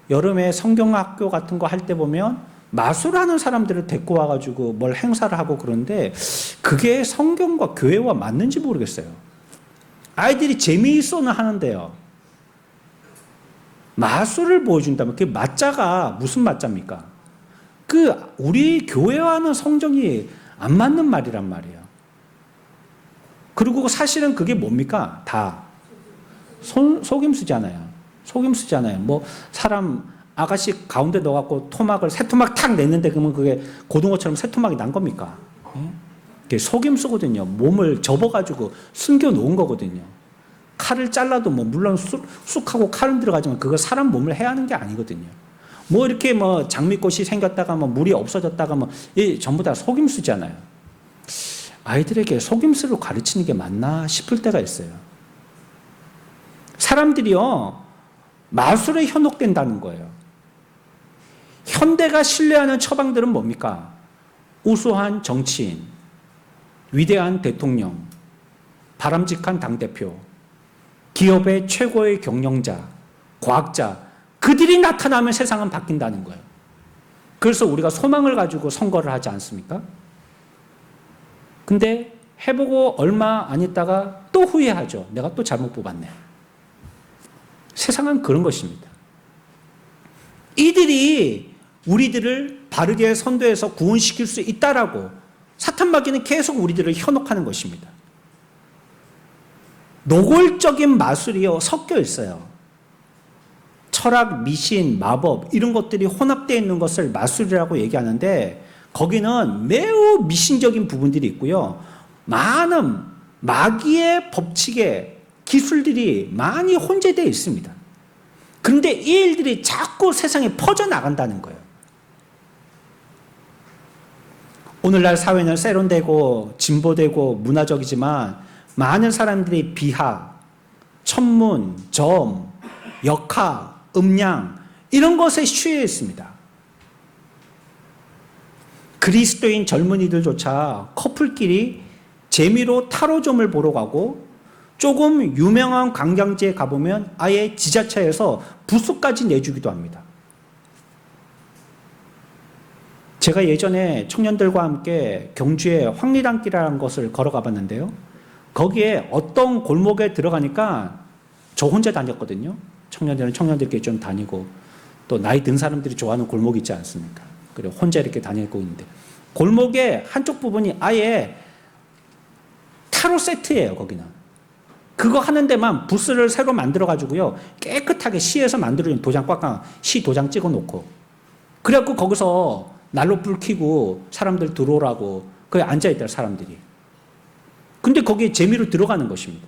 여름에 성경학교 같은 거 할 때 보면 마술하는 사람들을 데리고 와가지고 뭘 행사를 하고 그런데 그게 성경과 교회와 맞는지 모르겠어요. 아이들이 재미있어는 하는데요. 마술을 보여준다면 그 맞자가 무슨 맞자입니까? 우리 교회와는 성경이 안 맞는 말이란 말이에요. 그리고 사실은 그게 뭡니까? 다 속임수잖아요. 속임수잖아요. 뭐 사람 아가씨 가운데 넣어갖고 토막을 새 토막 탁 냈는데 그러면 그게 고등어처럼 새 토막이 난 겁니까? 그게 속임수거든요. 몸을 접어가지고 숨겨 놓은 거거든요. 칼을 잘라도 뭐 물론 쑥 하고 칼은 들어가지만 그거 사람 몸을 해야 하는 게 아니거든요. 뭐 이렇게 뭐 장미꽃이 생겼다가 뭐 물이 없어졌다가 뭐 이 전부 다 속임수잖아요. 아이들에게 속임수로 가르치는 게 맞나 싶을 때가 있어요. 사람들이요 마술에 현혹된다는 거예요. 현대가 신뢰하는 처방들은 뭡니까? 우수한 정치인, 위대한 대통령, 바람직한 당대표, 기업의 최고의 경영자, 과학자, 그들이 나타나면 세상은 바뀐다는 거예요. 그래서 우리가 소망을 가지고 선거를 하지 않습니까? 근데 해보고 얼마 안 있다가 또 후회하죠. 내가 또 잘못 뽑았네. 세상은 그런 것입니다. 이들이 우리들을 바르게 선도해서 구원시킬 수 있다라고 사탄마귀는 계속 우리들을 현혹하는 것입니다. 노골적인 마술이요 섞여 있어요. 철학, 미신, 마법 이런 것들이 혼합되어 있는 것을 마술이라고 얘기하는데 거기는 매우 미신적인 부분들이 있고요. 많은 마귀의 법칙에 기술들이 많이 혼재되어 있습니다. 그런데 이 일들이 자꾸 세상에 퍼져나간다는 거예요. 오늘날 사회는 세련되고 진보되고 문화적이지만 많은 사람들이 비학, 천문, 점, 역학, 음양 이런 것에 취해 있습니다. 그리스도인 젊은이들조차 커플끼리 재미로 타로점을 보러 가고 조금 유명한 관광지에 가보면 아예 지자체에서 부스까지 내주기도 합니다. 제가 예전에 청년들과 함께 경주에 황리단길이라는 것을 걸어가 봤는데요. 거기에 어떤 골목에 들어가니까 저 혼자 다녔거든요. 청년들은 청년들끼리 좀 다니고 또 나이 든 사람들이 좋아하는 골목이 있지 않습니까? 그리고 혼자 이렇게 다니고 있는데 골목의 한쪽 부분이 아예 타로 세트예요. 거기는. 그거 하는 데만 부스를 새로 만들어가지고요. 깨끗하게 시에서 만들어진 도장 꽉꽉 시 도장 찍어놓고 그래갖고 거기서 난로 불 켜고 사람들 들어오라고 거기 앉아있더라 사람들이. 근데 거기에 재미로 들어가는 것입니다.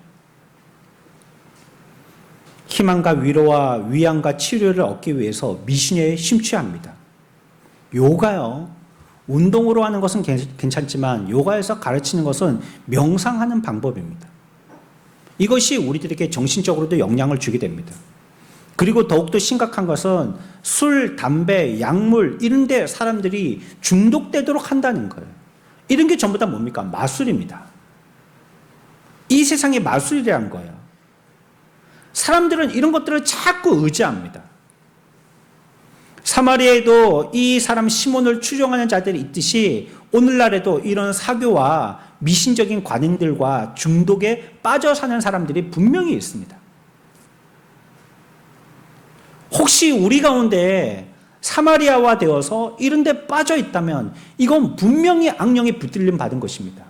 희망과 위로와 위안과 치료를 얻기 위해서 미신에 심취합니다. 요가요. 운동으로 하는 것은 괜찮지만 요가에서 가르치는 것은 명상하는 방법입니다. 이것이 우리들에게 정신적으로도 영향을 주게 됩니다. 그리고 더욱더 심각한 것은 술, 담배, 약물 이런 데 사람들이 중독되도록 한다는 거예요. 이런 게 전부 다 뭡니까? 마술입니다. 이 세상에 마술이라는 거예요. 사람들은 이런 것들을 자꾸 의지합니다. 사마리아에도 이 사람 시몬을 추종하는 자들이 있듯이 오늘날에도 이런 사교와 미신적인 관행들과 중독에 빠져 사는 사람들이 분명히 있습니다. 혹시 우리 가운데 사마리아화 되어서 이런 데 빠져 있다면 이건 분명히 악령에 붙들림 받은 것입니다.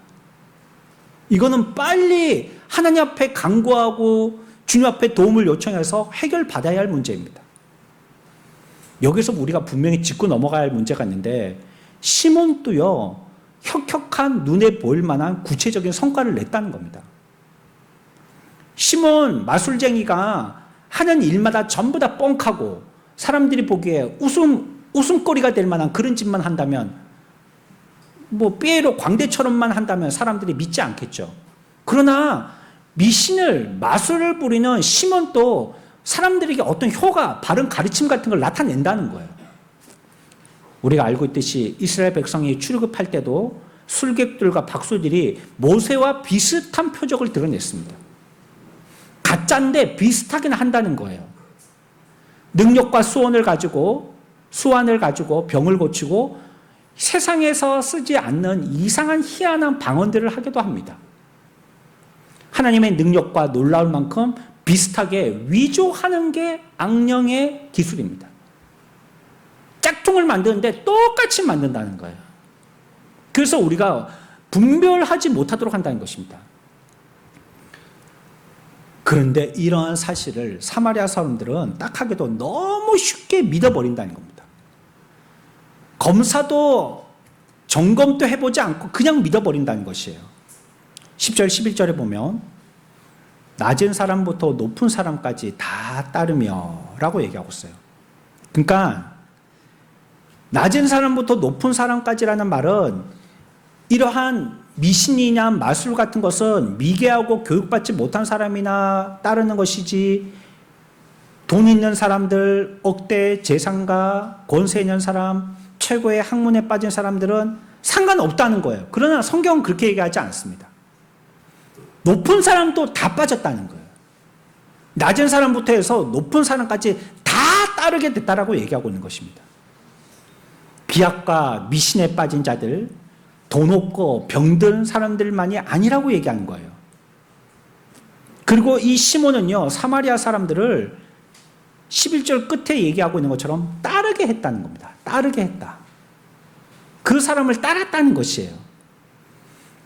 이거는 빨리 하나님 앞에 간구하고 주님 앞에 도움을 요청해서 해결받아야 할 문제입니다. 여기서 우리가 분명히 짚고 넘어가야 할 문제가 있는데 시몬도요 혁혁한 눈에 보일 만한 구체적인 성과를 냈다는 겁니다. 시몬 마술쟁이가 하는 일마다 전부 다 뻥하고 사람들이 보기에 웃음거리가 될 만한 그런 짓만 한다면, 뭐 피에로 광대처럼만 한다면 사람들이 믿지 않겠죠. 그러나 미신을, 마술을 부리는 시몬도 사람들에게 어떤 효과, 바른 가르침 같은 걸 나타낸다는 거예요. 우리가 알고 있듯이 이스라엘 백성이 출애굽할 때도 술객들과 박수들이 모세와 비슷한 표적을 드러냈습니다. 가짜인데 비슷하게는 한다는 거예요. 능력과 수완을 가지고 병을 고치고 세상에서 쓰지 않는 이상한 희한한 방언들을 하기도 합니다. 하나님의 능력과 놀라울 만큼 비슷하게 위조하는 게 악령의 기술입니다. 짝퉁을 만드는데 똑같이 만든다는 거예요. 그래서 우리가 분별하지 못하도록 한다는 것입니다. 그런데 이러한 사실을 사마리아 사람들은 딱하게도 너무 쉽게 믿어버린다는 겁니다. 검사도 점검도 해보지 않고 그냥 믿어버린다는 것이에요. 10절 11절에 보면 낮은 사람부터 높은 사람까지 다 따르며 라고 얘기하고 있어요. 그러니까 낮은 사람부터 높은 사람까지라는 말은 이러한 미신이나 마술 같은 것은 미개하고 교육받지 못한 사람이나 따르는 것이지, 돈 있는 사람들, 억대 재산가, 권세 있는 사람, 최고의 학문에 빠진 사람들은 상관없다는 거예요. 그러나 성경은 그렇게 얘기하지 않습니다. 높은 사람도 다 빠졌다는 거예요. 낮은 사람부터 해서 높은 사람까지 다 따르게 됐다라고 얘기하고 있는 것입니다. 비약과 미신에 빠진 자들, 돈 없고 병든 사람들만이 아니라고 얘기하는 거예요. 그리고 이 시몬은요, 사마리아 사람들을 11절 끝에 얘기하고 있는 것처럼 따르게 했다는 겁니다. 따르게 했다. 그 사람을 따랐다는 것이에요.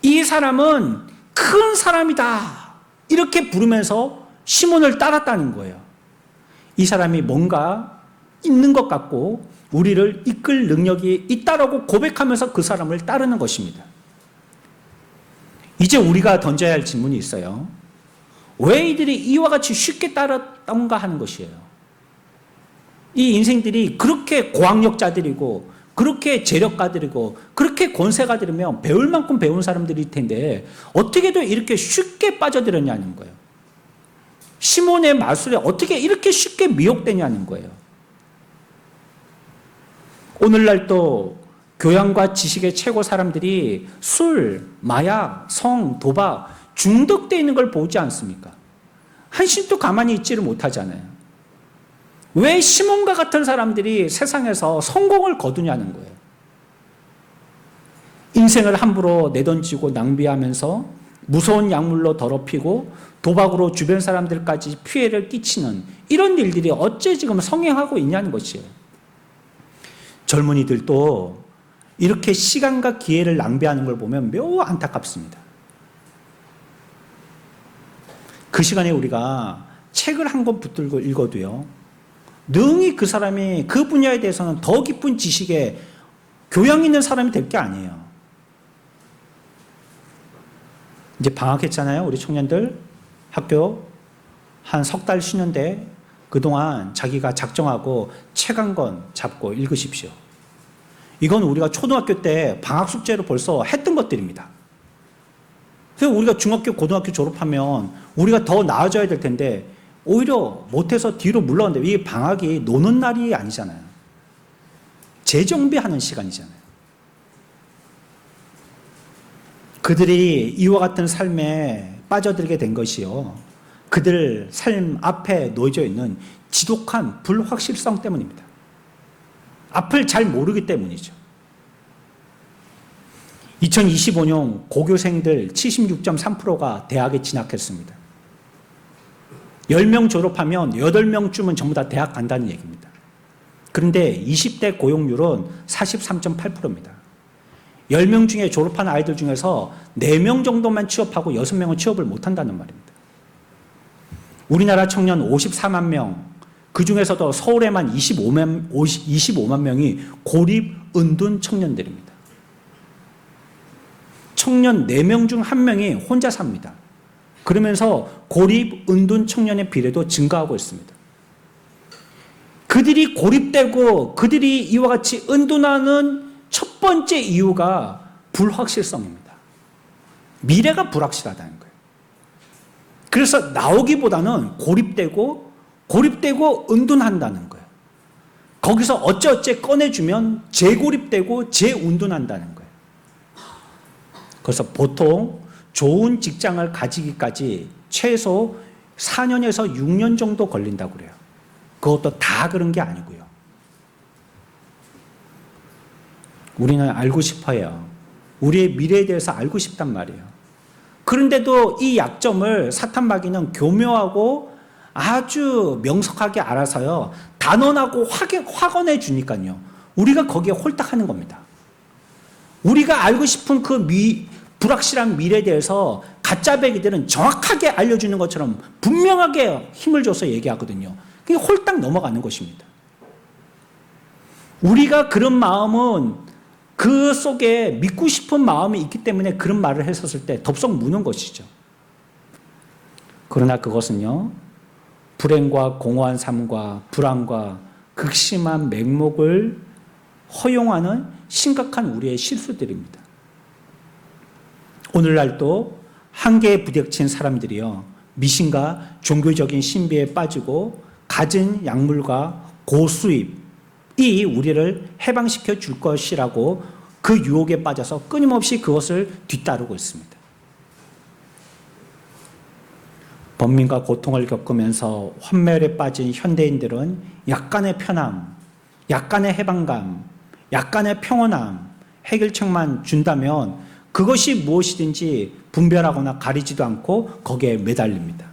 이 사람은 큰 사람이다, 이렇게 부르면서 시몬을 따랐다는 거예요. 이 사람이 뭔가 있는 것 같고 우리를 이끌 능력이 있다라고 고백하면서 그 사람을 따르는 것입니다. 이제 우리가 던져야 할 질문이 있어요. 왜 이들이 이와 같이 쉽게 따랐던가 하는 것이에요. 이 인생들이 그렇게 고학력자들이고 그렇게 재력가들이고 그렇게 권세가들이면 배울 만큼 배운 사람들일 텐데 어떻게도 이렇게 쉽게 빠져들었냐는 거예요. 시몬의 마술에 어떻게 이렇게 쉽게 미혹되냐는 거예요. 오늘날 또 교양과 지식의 최고 사람들이 술, 마약, 성, 도박 중독되어 있는 걸 보지 않습니까? 한심도 가만히 있지를 못하잖아요. 왜 시몬과 같은 사람들이 세상에서 성공을 거두냐는 거예요. 인생을 함부로 내던지고 낭비하면서 무서운 약물로 더럽히고 도박으로 주변 사람들까지 피해를 끼치는 이런 일들이 어째 지금 성행하고 있냐는 것이에요. 젊은이들도 이렇게 시간과 기회를 낭비하는 걸 보면 매우 안타깝습니다. 그 시간에 우리가 책을 한 권 붙들고 읽어도요, 능히 그 사람이 그 분야에 대해서는 더 깊은 지식에 교양 있는 사람이 될 게 아니에요. 이제 방학했잖아요. 우리 청년들 학교 한 석 달 쉬는데 그동안 자기가 작정하고 책 한 권 잡고 읽으십시오. 이건 우리가 초등학교 때 방학 숙제로 벌써 했던 것들입니다. 그래서 우리가 중학교, 고등학교 졸업하면 우리가 더 나아져야 될 텐데 오히려 못해서 뒤로 물러가는데, 이 방학이 노는 날이 아니잖아요. 재정비하는 시간이잖아요. 그들이 이와 같은 삶에 빠져들게 된 것이요, 그들 삶 앞에 놓여져 있는 지독한 불확실성 때문입니다. 앞을 잘 모르기 때문이죠. 2025년 고교생들 76.3%가 대학에 진학했습니다. 10명 졸업하면 8명쯤은 전부 다 대학 간다는 얘기입니다. 그런데 20대 고용률은 43.8%입니다. 10명 중에 졸업한 아이들 중에서 4명 정도만 취업하고 6명은 취업을 못한다는 말입니다. 우리나라 청년 54만 명, 그 중에서도 서울에만 25만 명이 고립 은둔 청년들입니다. 청년 4명 중 1명이 혼자 삽니다. 그러면서 고립 은둔 청년의 비례도 증가하고 있습니다. 그들이 고립되고 그들이 이와 같이 은둔하는 첫 번째 이유가 불확실성입니다. 미래가 불확실하다는 거예요. 그래서 나오기보다는 고립되고 은둔한다는 거예요. 거기서 어째 꺼내주면 재고립되고 재운둔한다는 거예요. 그래서 보통 좋은 직장을 가지기까지 최소 4년에서 6년 정도 걸린다고 그래요. 그것도 다 그런 게 아니고요. 우리는 알고 싶어요. 우리의 미래에 대해서 알고 싶단 말이에요. 그런데도 이 약점을 사탄 마귀는 교묘하고 아주 명석하게 알아서요. 단언하고 확언해 주니까요. 우리가 거기에 홀딱하는 겁니다. 우리가 알고 싶은 그 불확실한 미래에 대해서 가짜배기들은 정확하게 알려주는 것처럼 분명하게 힘을 줘서 얘기하거든요. 그게 홀딱 넘어가는 것입니다. 우리가 그런 마음은 그 속에 믿고 싶은 마음이 있기 때문에 그런 말을 했었을 때 덥석 무는 것이죠. 그러나 그것은요, 불행과 공허한 삶과 불안과 극심한 맹목을 허용하는 심각한 우리의 실수들입니다. 오늘날도 한계에 부딪힌 사람들이요, 미신과 종교적인 신비에 빠지고 갖은 약물과 고수입이 우리를 해방시켜 줄 것이라고 그 유혹에 빠져서 끊임없이 그것을 뒤따르고 있습니다. 번민과 고통을 겪으면서 환멸에 빠진 현대인들은 약간의 편함, 약간의 해방감, 약간의 평온함, 해결책만 준다면 그것이 무엇이든지 분별하거나 가리지도 않고 거기에 매달립니다.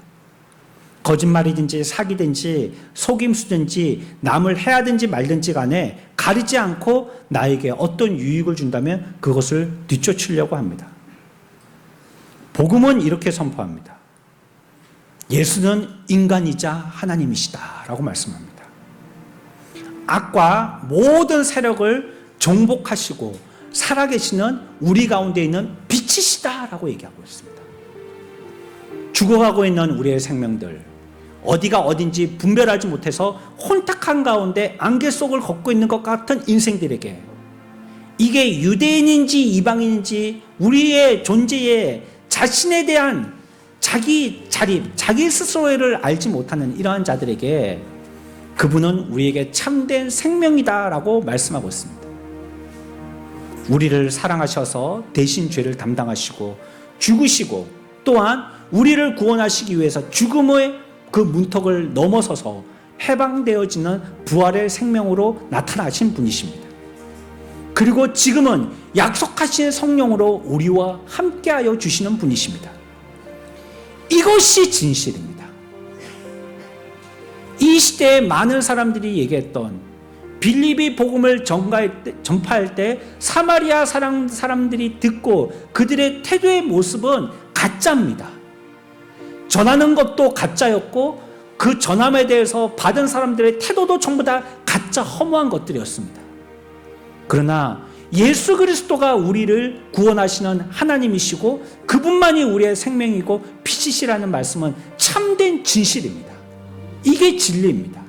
거짓말이든지 사기든지 속임수든지 남을 해야든지 말든지 간에 가리지 않고 나에게 어떤 유익을 준다면 그것을 뒤쫓으려고 합니다. 복음은 이렇게 선포합니다. 예수는 인간이자 하나님이시다 라고 말씀합니다. 악과 모든 세력을 정복하시고 살아계시는 우리 가운데 있는 빛이시다 라고 얘기하고 있습니다. 죽어가고 있는 우리의 생명들, 어디가 어딘지 분별하지 못해서 혼탁한 가운데 안개 속을 걷고 있는 것 같은 인생들에게 이게 유대인인지 이방인인지 우리의 존재에 자신에 대한 자기 자립, 자기 스스로를 알지 못하는 이러한 자들에게 그분은 우리에게 참된 생명이다라고 말씀하고 있습니다. 우리를 사랑하셔서 대신 죄를 담당하시고 죽으시고 또한 우리를 구원하시기 위해서 죽음의 그 문턱을 넘어서서 해방되어지는 부활의 생명으로 나타나신 분이십니다. 그리고 지금은 약속하신 성령으로 우리와 함께하여 주시는 분이십니다. 이것이 진실입니다. 이 시대에 많은 사람들이 얘기했던 빌립이 복음을 전파할 때 사마리아 사람들이 듣고 그들의 태도의 모습은 가짜입니다. 전하는 것도 가짜였고 그 전함에 대해서 받은 사람들의 태도도 전부 다 가짜 허무한 것들이었습니다. 그러나 예수 그리스도가 우리를 구원하시는 하나님이시고 그분만이 우리의 생명이고 빛이시라는 말씀은 참된 진실입니다. 이게 진리입니다.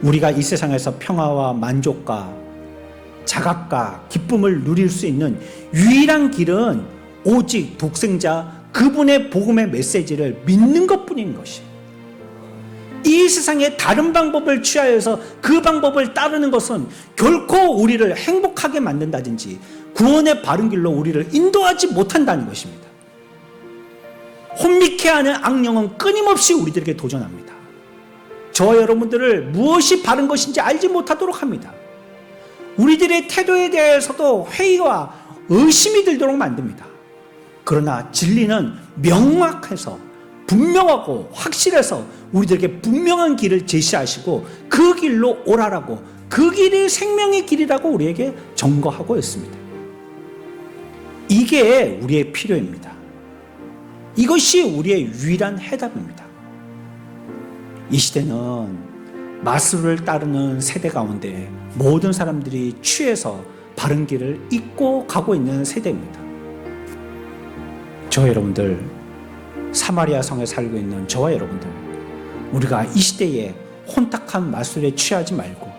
우리가 이 세상에서 평화와 만족과 자각과 기쁨을 누릴 수 있는 유일한 길은 오직 독생자 그분의 복음의 메시지를 믿는 것뿐인 것이에요. 이 세상에 다른 방법을 취하여서 그 방법을 따르는 것은 결코 우리를 행복하게 만든다든지 구원의 바른 길로 우리를 인도하지 못한다는 것입니다. 혼미케 하는 악령은 끊임없이 우리들에게 도전합니다. 저와 여러분들을 무엇이 바른 것인지 알지 못하도록 합니다. 우리들의 태도에 대해서도 회의와 의심이 들도록 만듭니다. 그러나 진리는 명확해서 분명하고 확실해서 우리들에게 분명한 길을 제시하시고 그 길로 오라라고 그 길이 생명의 길이라고 우리에게 증거하고 있습니다. 이게 우리의 필요입니다. 이것이 우리의 유일한 해답입니다. 이 시대는 마술을 따르는 세대 가운데 모든 사람들이 취해서 바른 길을 잊고 가고 있는 세대입니다. 저와 여러분들, 사마리아 성에 살고 있는 저와 여러분들, 우리가 이 시대에 혼탁한 마술에 취하지 말고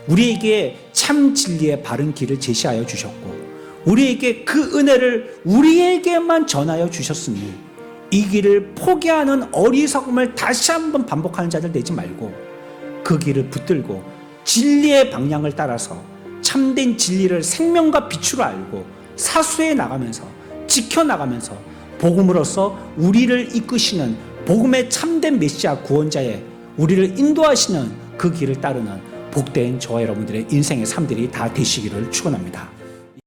우리에게 참 진리의 바른 길을 제시하여 주셨고 우리에게 그 은혜를 우리에게만 전하여 주셨으니 이 길을 포기하는 어리석음을 다시 한번 반복하는 자들 되지 말고 그 길을 붙들고 진리의 방향을 따라서 참된 진리를 생명과 빛으로 알고 사수해 나가면서 지켜나가면서 복음으로써 우리를 이끄시는 복음의 참된 메시아 구원자의 우리를 인도하시는 그 길을 따르는 복된 저와 여러분들의 인생의 삶들이 다 되시기를 축원합니다.